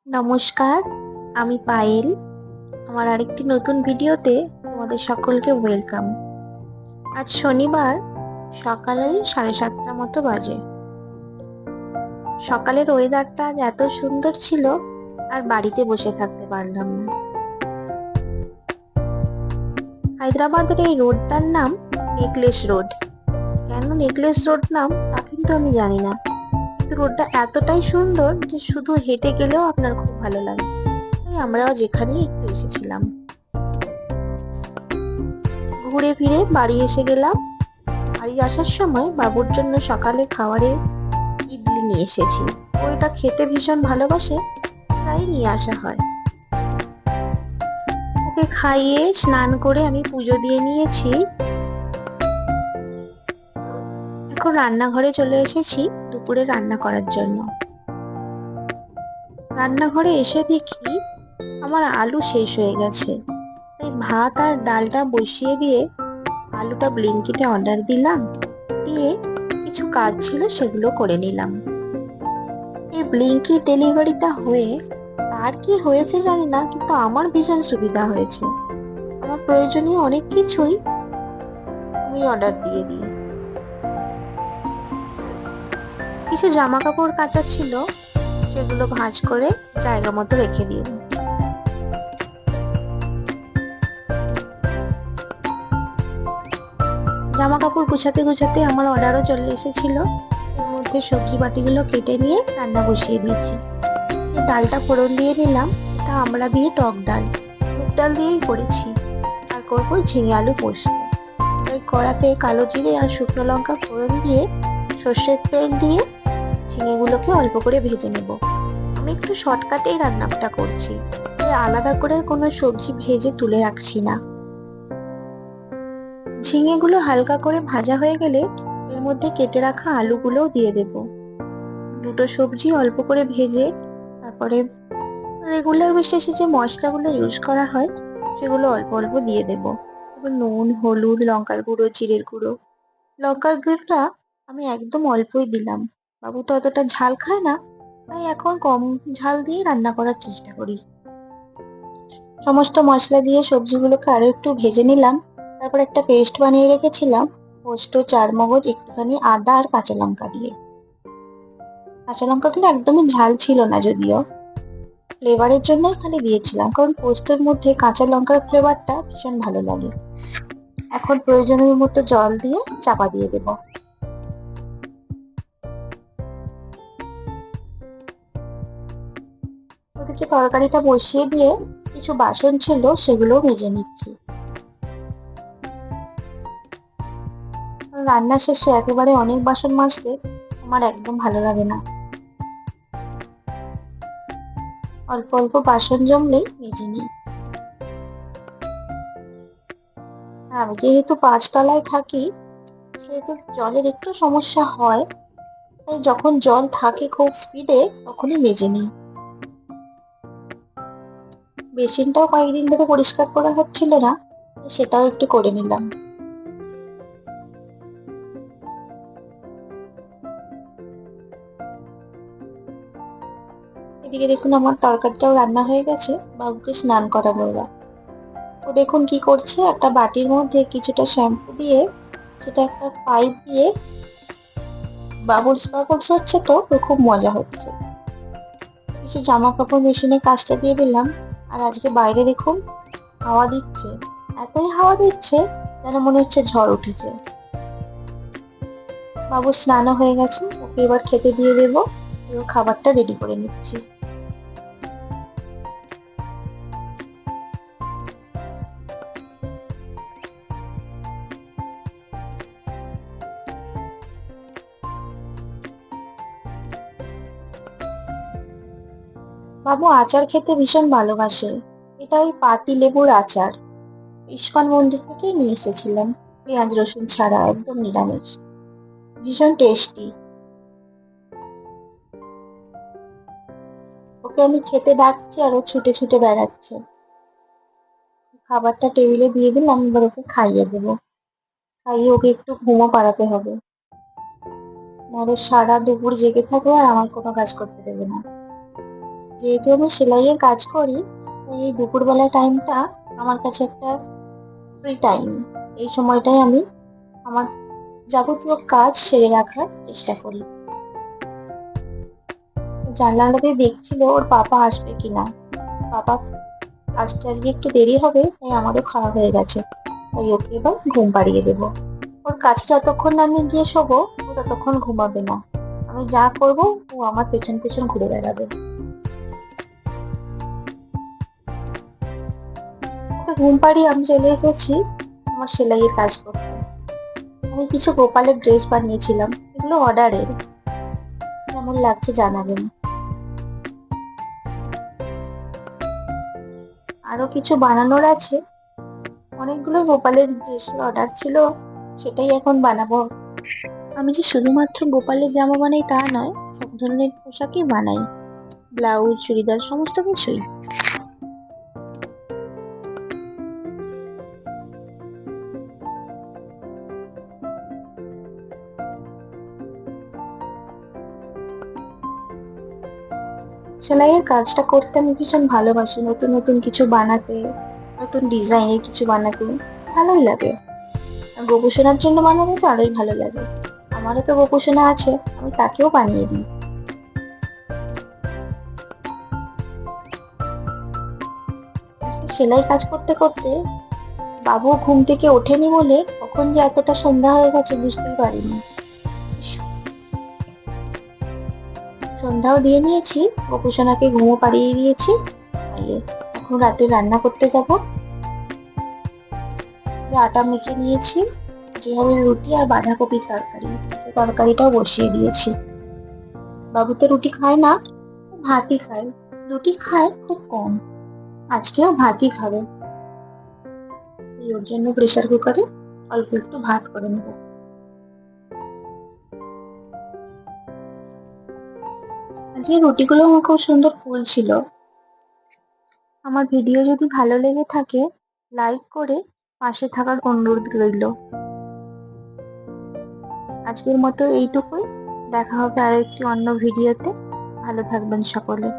নমস্কার, আমি পায়েল। আমার আরেকটি নতুন ভিডিওতে তোমাদের সকলকে ওয়েলকাম। আজ শনিবার সকালে 7:30 মতো বাজে। সকালের ওয়েদারটা আজ এত সুন্দর ছিল, আর বাড়িতে বসে থাকতে পারলাম না। হায়দ্রাবাদের এই রোডটার নাম নেকলেস রোড। কেন নেকলেস রোড নাম তা কিন্তু আমি জানি না, কিন্তু রোডটা এতটাই সুন্দর যে শুধু হেঁটে গেলেও আপনার খুব ভালো লাগে। তাই আমরাও যেখানেই একটু এসেছিলাম, ঘুরে ফিরে বাড়ি এসে গেলাম। বাড়ি আসার সময় বাবুর জন্য সকালে খাবারে ইডলি নিয়ে এসেছি। ও এটা খেতে ভীষণ ভালোবাসে, তাই নিয়ে আসা হয়। ওকে খাইয়ে স্নান করে আমি পুজো দিয়ে নিয়েছি। এখন রান্নাঘরে চলে এসেছি দুপুরে রান্না করার জন্য। রান্নাঘরে এসে দেখি আমার আলু শেষ হয়ে গেছে, তাই ভাত আর ডালটা বসিয়ে দিয়ে আলুটা ব্লিঙ্কিটে অর্ডার দিলাম, দিয়ে কিছু কাজ ছিল সেগুলো করে নিলাম। এই ব্লিঙ্কিট ডেলিভারিটা হয়ে কার কি হয়েছে জানি না, কিন্তু আমার ভীষণ সুবিধা হয়েছে। আমার প্রয়োজনীয় অনেক কিছুই আমি অর্ডার দিয়ে দিই। কিছু জামা কাপড় কাচা ছিল, সেগুলো ভাঁজ করে জায়গা মতো রেখে দিই। জামা কাপড় গুছাতে গুছাতে আমার অর্ডারও চলে এসেছিল। এর মধ্যে সবজি পাতিগুলো কেটে নিয়ে রান্না বসিয়ে দিয়েছি। এই ডালটা ফোড়ন দিয়ে নিলাম। এটা আমড়া দিয়ে টক ডাল, মুগ ডাল দিয়েই করেছি। আর করবো ঝিঙে আলু পোস্ত। তাই কড়াতে কালো জিরে আর শুকনো লঙ্কা ফোড়ন দিয়ে সর্ষের তেল দিয়ে ঝিঙেগুলোকে অল্প করে ভেজে নেব। আমি একটু শর্টকাটেই রান্নাটা করছি, তাই আলাদা করে কোনো সবজি ভেজে তুলে রাখছি না। ঝিঙেগুলো হালকা করে ভাজা হয়ে গেলে এর মধ্যে কেটে রাখা আলুগুলোও দিয়ে দেব। দুটো সবজি অল্প করে ভেজে তারপরে রেগুলার বেসিসে যে মশলাগুলো ইউজ করা হয় সেগুলো অল্প অল্প দিয়ে দেব। তারপর নুন, হলুদ, লঙ্কার গুঁড়ো, জিরের গুঁড়ো। লঙ্কার গুঁড়োটা আমি একদম অল্পই দিলাম, বাবু তো অতটা ঝাল খায় না, তাই এখন কম ঝাল দিয়ে রান্না করার চেষ্টা করি। সমস্ত মশলা দিয়ে সবজিগুলোকে আরো একটু ভেজে নিলাম। তারপর একটা পেস্ট বানিয়ে রেখেছিলাম পোস্ত, চারমগজ, একটুখানি আদা আর কাঁচা লঙ্কা দিয়ে। কাঁচা লঙ্কা কিন্তু একদমই ঝাল ছিল না, যদিও ফ্লেভারের জন্যই খালি দিয়েছিলাম, কারণ পোস্তের মধ্যে কাঁচা লঙ্কার ফ্লেভারটা ভীষণ ভালো লাগে। এখন প্রয়োজনের মতো জল দিয়ে চাপা দিয়ে দেব। ওদিকে তরকারিটা বসিয়ে দিয়ে কিছু বাসন ছিল সেগুলো মেজে নিচ্ছি। রান্না শেষে একেবারে অনেক বাসন মাজতে আমার একদম ভালো লাগে না। অল্প অল্প বাসন জমলেই মেজে নিই। আমি যেহেতু 5 তলায় থাকি, সেহেতু জলের একটু সমস্যা হয়, তাই যখন জল থাকে খুব স্পিডে তখনই মেজে নিই। বেসিনটাও কয়েকদিন ধরে পরিষ্কার করা হচ্ছিল না, সেটাও একটু করে নিলাম। এদিকে দেখুন আমার তরকারিটাও রান্না হয়ে গেছে, বাবুকে স্নান করাবো এবার। ও দেখুন কি করছে, একটা বাটির মধ্যে কিছুটা শ্যাম্পু দিয়ে সেটা একটা পাইপ দিয়ে বাবলস বাবলস হচ্ছে, তো ওর খুব মজা হচ্ছে। কিছু জামা কাপড় মেশিনে কাচতে দিয়ে দিলাম। আর আজকে বাইরে দেখুন হাওয়া দিচ্ছে, এতই হাওয়া দিচ্ছে যেন মনে হচ্ছে ঝড় উঠেছে। বাবু স্নানও হয়ে গেছে, ওকে এবার খেতে দিয়ে দেবো। ওর খাবারটা রেডি করে নিচ্ছি। বাবু আচার খেতে ভীষণ ভালোবাসে। এটা ওই পাতি লেবুর আচার, ইস্কন মন্দির থেকেই নিয়ে এসেছিলাম। পেঁয়াজ রসুন ছাড়া, একদম নিরামিষ, ভীষণ টেস্টি। ওকে আমি খেতে ডাকছি আর ও ছুটে ছুটে বেড়াচ্ছে। খাবারটা টেবিলে দিয়ে দিলাম, এবার ওকে খাইয়ে দেবো। খাইয়ে ওকে একটু ঘুমো পাড়াতে হবে, নাহলে সারা দুপুর জেগে থাকবে আর আমার কোনো কাজ করতে দেবে না। যেহেতু আমি সেলাইয়ের কাজ করি, তাই এই দুপুরবেলা টাইমটা আমার কাছে একটা ফ্রি টাইম। এই সময়টায় আমি আমার যাবতীয় কাজ সেরে রাখার চেষ্টা করি। জানলাটা দিয়ে দেখছিল ওর পাপা আসবে কিনা। পাপা আসতে আজকে একটু দেরি হবে, তাই আমারও খাওয়া হয়ে গেছে। তাই ওকে এবার ঘুম পাড়িয়ে দেবো। ওর কাছে যতক্ষণ না আমি গিয়ে শোবো, ও ততক্ষণ ঘুমাবে না। আমি যা করবো ও আমার পেছন পেছন ঘুরে বেড়াবে। ওকে ঘুম পাড়িয়ে আমি চলে এসেছি আমার সেলাইয়ের কাজ করতে। আমি কিছু গোপালের ড্রেস বানিয়েছিলাম, এগুলো অর্ডারের। কেমন লাগছে জানাবেন। আরো কিছু বানানোর আছে। অনেকগুলো গোপালের ড্রেসের অর্ডার ছিল, সেটাই এখন বানাবো। আমি যে শুধুমাত্র গোপালের জামা বানাই তা নয়, সব ধরনের পোশাকই বানাই। ব্লাউজ, চুড়িদার, সমস্ত কিছুই। সেলাইয়ের কাজটা করতে আমি ভীষণ ভালোবাসি। নতুন নতুন কিছু বানাতে, নতুন ডিজাইনের কিছু বানাতে ভালোই লাগে। আর গোপুসোনার জন্য বানাতে তো আরোই ভালো লাগে। আমারও তো গোপুসোনা আছে, আমি তাকেও বানিয়ে দিই। আজকে সেলাই কাজ করতে করতে বাবু ঘুম থেকে ওঠেনি বলে কখন যে এতটা সন্ধ্যা হয়ে গেছে বুঝতেই পারিনি। সন্ধ্যাও দিয়ে নিয়েছি, গোপুসোনাকে ঘুমো পাড়িয়ে দিয়েছি। তাইলে এখন রাতে রান্না করতে যাব। যে আটা মেখে নিয়েছি, যে হবে রুটি আর বাঁধাকপির তরকারি। সে তরকারিটাও বসিয়ে দিয়েছি। বাবু তো রুটি খায় না, ও ভাতই খায়। রুটি খায় খুব কম, আজকেও ভাতই খাবে। এই ওর জন্য প্রেসার কুকারে অল্প একটু ভাত করে নেবো। আজকে রুটিগুলো আমার খুব সুন্দর ফুলছিল। আমার ভিডিও যদি ভালো লেগে থাকে, লাইক করে পাশে থাকার অনুরোধ রইল। আজকের মতো এইটুকুই। দেখা হবে আরো একটি অন্য ভিডিওতে। ভালো থাকবেন সকলে।